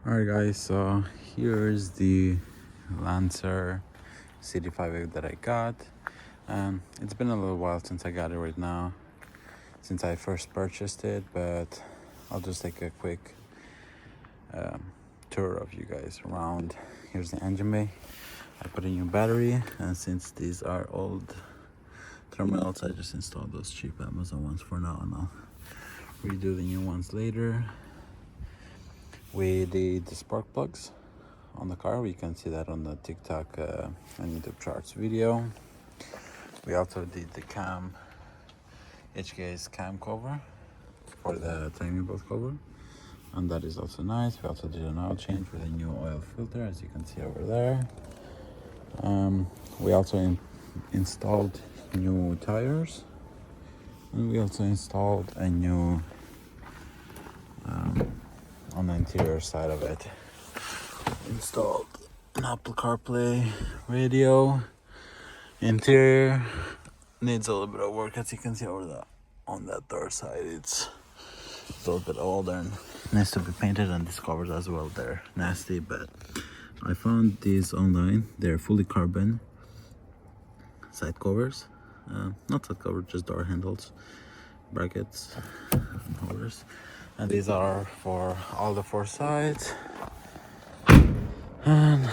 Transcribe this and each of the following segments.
Alright guys, so here's the Lancer CD5 that I got. It's been a little while since I got it right now, since I first purchased it, but I'll just take a quick tour of you guys around. Here's the engine bay. I put a new battery, and since these are old terminals, I just installed those cheap Amazon ones for now, and I'll redo the new ones later. We did the spark plugs on the car. We can see that on the TikTok and YouTube charts video. We also did the cam, HK's cam cover for the timing bolt cover, and that is also nice. We also did an oil change with a new oil filter, as you can see over there. We also installed new tires, and we also installed a new on the interior side of it, installed an Apple CarPlay radio. Interior needs a little bit of work, as you can see over the on that door side. It's a little bit older and needs to be painted, and these covers as well, they're nasty, but I found these online. They're fully carbon side covers, not side cover, just door handles, brackets, covers, and these are for all the four sides. And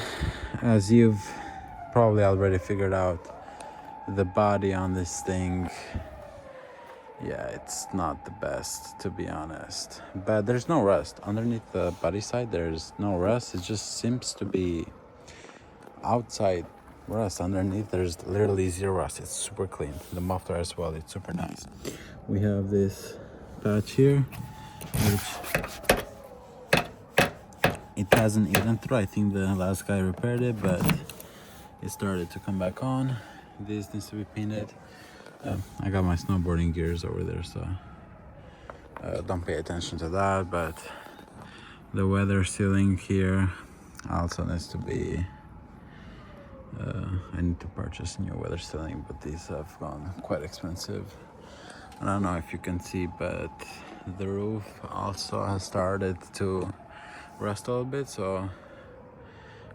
as you've probably already figured out, the body on this thing, yeah, it's not the best, to be honest, but there's no rust underneath the body side. There's no rust. It just seems to be outside rust. Underneath there's literally zero rust. It's super clean. The muffler as well, it's super nice. We have this patch here, which it hasn't eaten through. I think the last guy repaired it, but it started to come back on. This needs to be painted. I got my snowboarding gears over there, so don't pay attention to that. But the weather sealing here also needs to be, I need to purchase new weather sealing, but these have gone quite expensive. I don't know if you can see, but the roof also has started to rust a little bit, so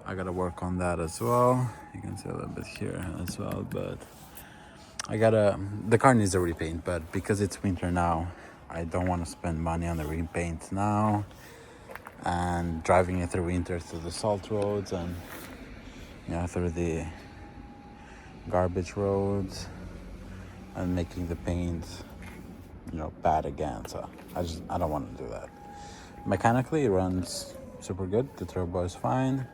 I gotta work on that as well. You can see a little bit here as well, but the car needs a repaint, but because it's winter now, I don't want to spend money on the repaint now and driving it through winter through the salt roads and through the garbage roads and making the paint bad again. So I don't want to do that. Mechanically, it runs super good. The turbo is fine.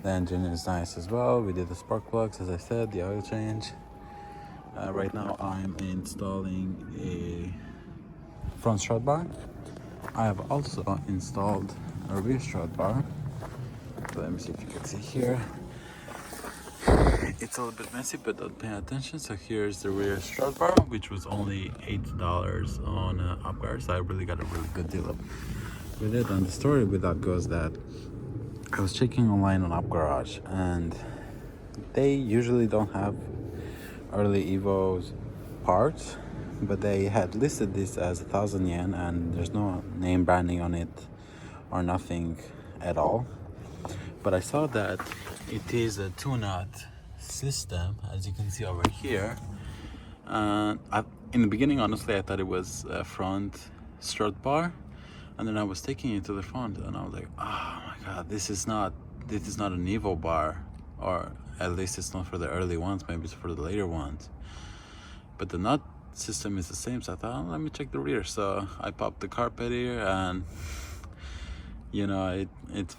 The engine is nice as well. We did the spark plugs, as I said, the oil change. Right now I'm installing a front strut bar. I have also installed a rear strut bar. Let me see if you can see here. It's a little bit messy, but don't pay attention. So here's the rear strut bar, which was only $8 on UpGuard. So I really got a really good deal with it. And the story with that goes that I was checking online on UpGarage, and they usually don't have early Evo's parts, but they had listed this as 1,000 yen, and there's no name branding on it or nothing at all. But I saw that it is a two-nut system, as you can see over here. In the beginning, honestly, I thought it was a front strut bar, and then I was taking it to the front, and I was like, oh my god, this is not an Evo bar, or at least it's not for the early ones. Maybe it's for the later ones. But the nut system is the same, so I thought, let me check the rear. So I popped the carpet here, and it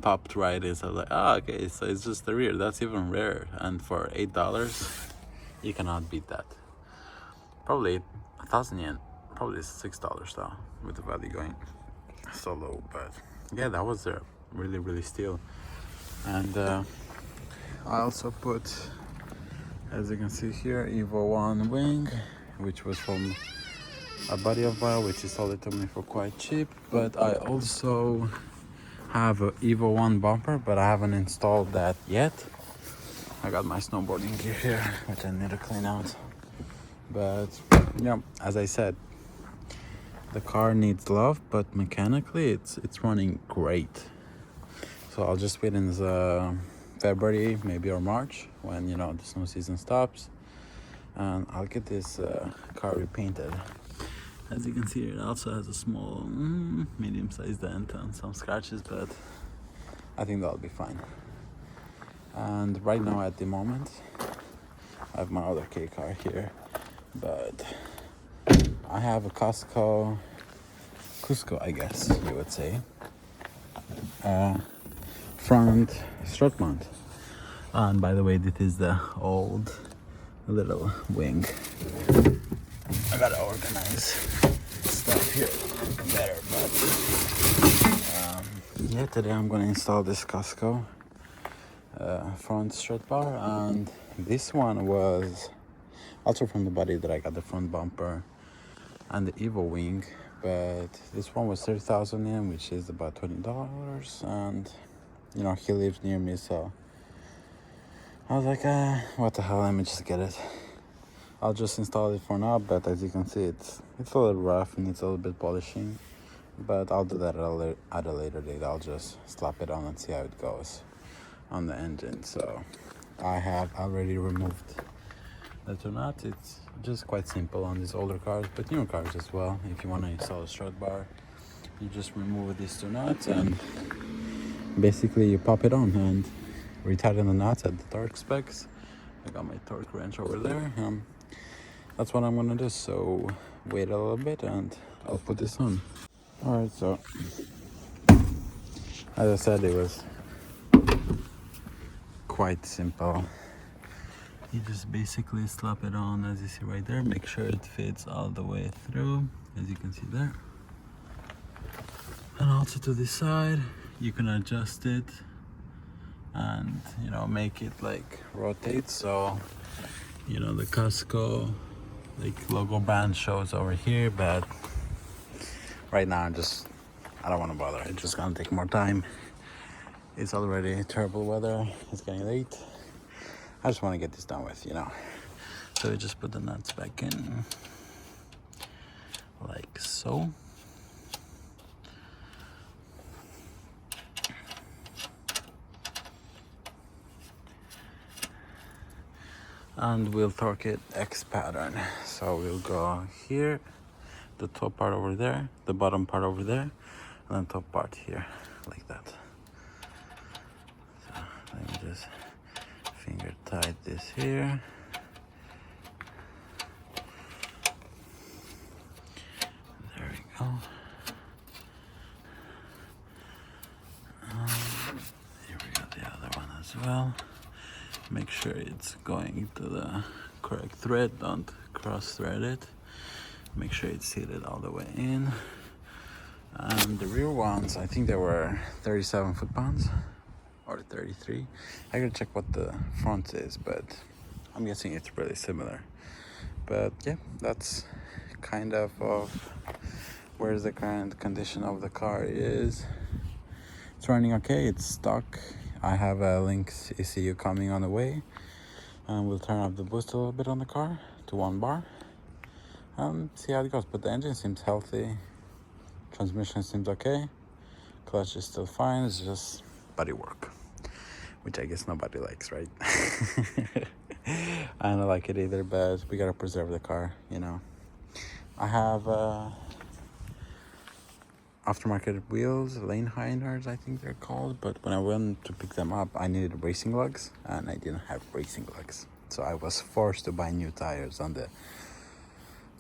popped right in. So I was like, okay, so it's just the rear. That's even rare. And for $8, you cannot beat that. Probably 1,000 yen, probably $6 though, with the value going so low. But yeah, that was a really, really steal. And I also put, as you can see here, Evo 1 wing, which was from a buddy of mine, which he sold it to me for quite cheap. But I also have a Evo 1 bumper, but I haven't installed that yet. I got my snowboarding gear here, which I need to clean out. But yeah, as I said, the car needs love, but mechanically it's running great. So I'll just wait in February maybe or March when the snow season stops, and I'll get this car repainted. As you can see, it also has a small medium-sized dent and some scratches, but I think that'll be fine. And right now at the moment I have my other K car here, but I have a Cusco, I guess you would say, front strut mount. And by the way, this is the old little wing. I gotta organize stuff here better, but yeah, today I'm gonna install this Cusco front strut bar, and this one was also from the body that I got the front bumper and the Evo wing, but this one was 30,000 yen, which is about $20, and he lives near me, so I was like, what the hell, let me just get it. I'll just install it for now, but as you can see, it's a little rough and needs a little bit polishing, but I'll do that at a later date. I'll just slap it on and see how it goes on the engine. So I have already removed the two nuts. It's just quite simple on these older cars, but newer cars as well. If you want to install a strut bar, you just remove these two nuts and basically you pop it on and retighten the nuts at the torque specs. I got my torque wrench over there. That's what I'm gonna do, so wait a little bit and I'll put this on. Alright, so as I said, it was quite simple. You just basically slap it on, as you see right there. Make sure it fits all the way through, as you can see there. And also to this side, you can adjust it and make it like rotate, so the Cusco logo band shows over here, but right now I don't want to bother. It's just gonna take more time. It's already terrible weather, it's getting late. I just want to get this done with, So we just put the nuts back in like so. And we'll torque it X pattern. So we'll go here, the top part over there, the bottom part over there, and then top part here, like that. So let me just finger tight this here. There we go. Here we got the other one as well. Make sure it's going to the correct thread, don't cross thread it. Make sure it's seated all the way in. And the rear ones, I think they were 37 foot-pounds or 33. I gotta check what the front is, but I'm guessing it's really similar. But yeah, that's kind of where the current condition of the car is. It's running okay, it's stock. I have a Lynx ECU coming on the way, and we'll turn up the boost a little bit on the car to 1 bar and see how it goes. But the engine seems healthy, transmission seems okay, clutch is still fine. It's just body work, which I guess nobody likes, right? I don't like it either, but we gotta preserve the car, I have aftermarket wheels, lane hinders, I think they're called, but when I went to pick them up, I needed racing lugs, and I didn't have racing lugs, so I was forced to buy new tires on the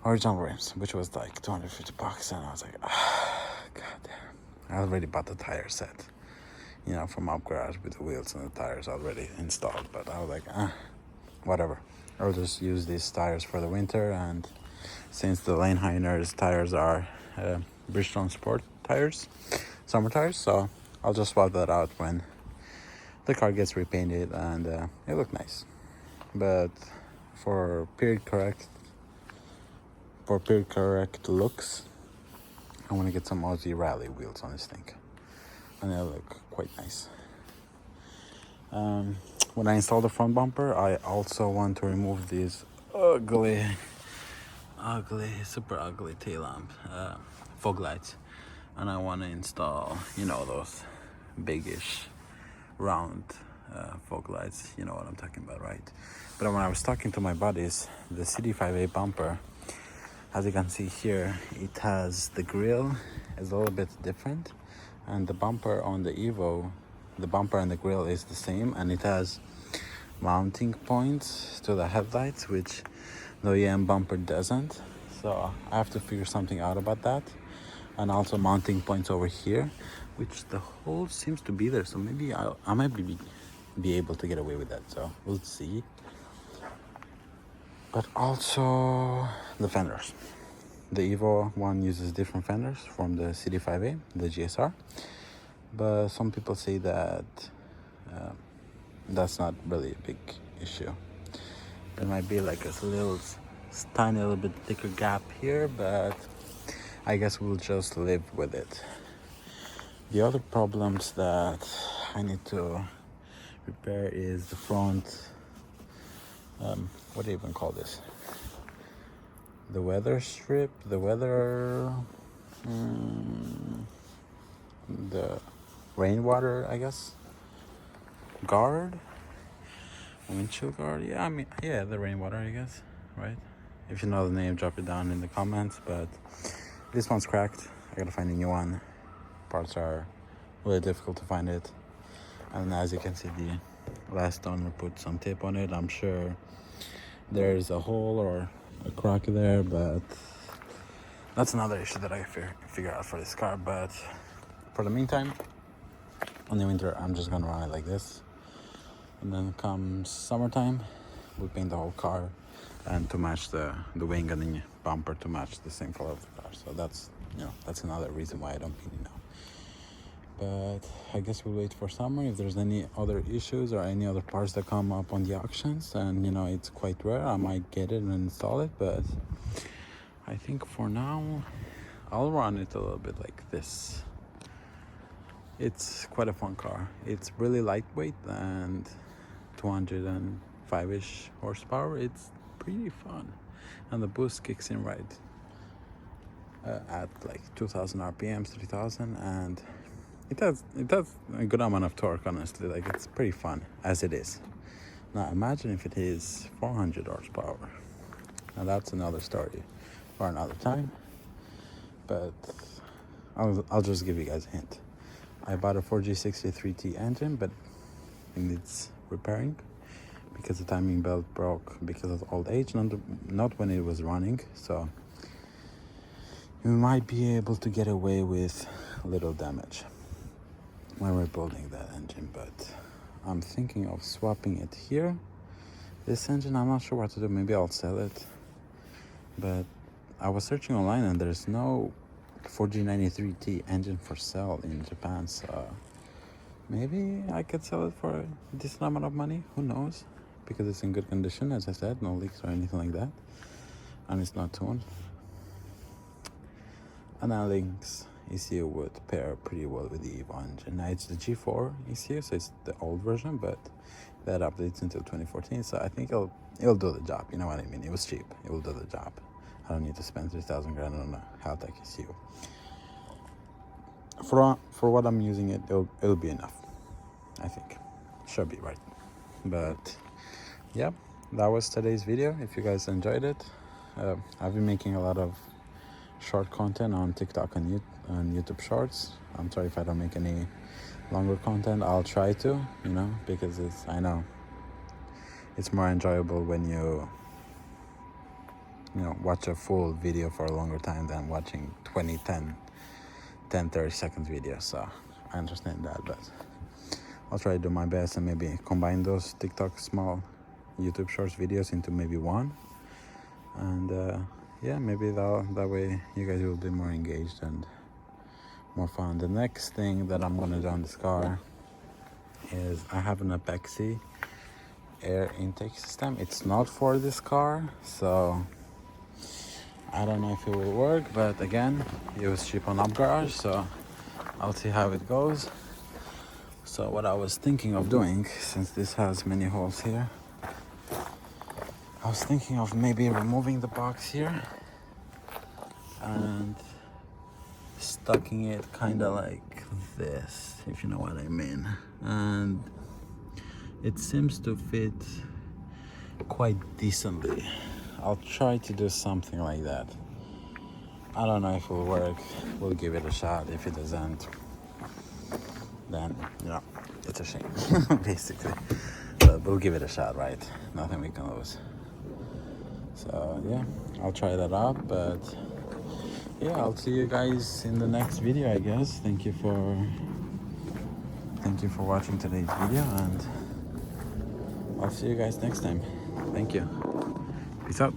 original rims, which was like $250, and I was like, god damn. I already bought the tire set, from Up Garage with the wheels and the tires already installed, but I was like, whatever. I'll just use these tires for the winter, and since the lane hinders tires are Bridgestone Sport tires, summer tires, so I'll just swap that out when the car gets repainted, and it looked nice. But for period correct looks, I want to get some Aussie Rally wheels on this thing, and they look quite nice. When I install the front bumper, I also want to remove these super ugly tail lamp fog lights, and I want to install those biggish round fog lights. You know what I'm talking about, right? But when I was talking to my buddies, the CD5A bumper, as you can see here, it has the grille is a little bit different, and the bumper on the Evo, the bumper and the grille is the same, and it has mounting points to the headlights, which the OEM bumper doesn't. So I have to figure something out about that. And also mounting points over here, which the hole seems to be there, so maybe I might be able to get away with that, so we'll see. But also the fenders. The Evo one uses different fenders from the CD5A, the GSR, but some people say that that's not really a big issue. There might be like a tiny little bit thicker gap here, but I guess we'll just live with it. The other problems that I need to repair is the front, what do you even call this? The weather strip, the rainwater, I guess, guard, windshield guard. Yeah, I mean, yeah, the rainwater, I guess, right? If you know the name, drop it down in the comments. But this one's cracked. I gotta find a new one. Parts are really difficult to find it. And as you can see, the last owner put some tape on it. I'm sure there's a hole or a crack there, but that's another issue that I figure out for this car. But for the meantime, on the winter, I'm just gonna run it like this. And then comes summertime, we paint the whole car, and to match the wing and the bumper to match the same color of the car. So that's, you know, that's another reason why I don't paint it now. But I guess we'll wait for summer. If there's any other issues or any other parts that come up on the auctions, and you know it's quite rare, I might get it and install it. But I think for now I'll run it a little bit like this. It's quite a fun car. It's really lightweight and 205-ish horsepower. It's pretty fun, and the boost kicks in right at like 2000 RPMs, 3000, and it has a good amount of torque, honestly. Like, it's pretty fun as it is. Now imagine if it is 400 horsepower. Now that's another story for another time, but I'll just give you guys a hint. I bought a 4G63T engine, but it needs repairing because the timing belt broke because of old age, not when it was running. So you might be able to get away with little damage when we're building that engine. But I'm thinking of swapping it here. This engine, I'm not sure what to do. Maybe I'll sell it, but I was searching online and there's no 4G93T engine for sale in Japan, so maybe I could sell it for a decent amount of money. Who knows? Because it's in good condition, as I said, no leaks or anything like that, and it's not tuned. And now Link's ECU would pair pretty well with the Evo engine. Now it's the G4 ECU, so it's the old version, but that updates until 2014, so I think it'll do the job. You know what I mean? It was cheap. It will do the job. I don't need to spend 3,000 grand on a Haltech ECU. For what I'm using it, it'll be enough. I think. Should be, right? But yeah, that was today's video. If you guys enjoyed it, I've been making a lot of short content on TikTok and YouTube Shorts. I'm sorry if I don't make any longer content. I'll try to, you know, because I know it's more enjoyable when you watch a full video for a longer time than watching 30 seconds video. So I understand that, but I'll try to do my best and maybe combine those TikTok small YouTube Shorts videos into maybe one. And yeah, maybe that way you guys will be more engaged and more fun. The next thing that I'm gonna do on this car is I have an Apexi air intake system. It's not for this car, so I don't know if it will work, but again, it was cheap on UpGarage, so I'll see how it goes. So what I was thinking of doing, since this has many holes here, I was thinking of maybe removing the box here and stucking it kind of like this, if you know what I mean. And it seems to fit quite decently. I'll try to do something like that. I don't know if it will work. We'll give it a shot. If it doesn't, then, you know, it's a shame, basically. But we'll give it a shot, right? Nothing we can lose. So, yeah, I'll try that out. But, yeah, I'll see you guys in the next video, I guess. Thank you for watching today's video, and I'll see you guys next time. Thank you. Peace out.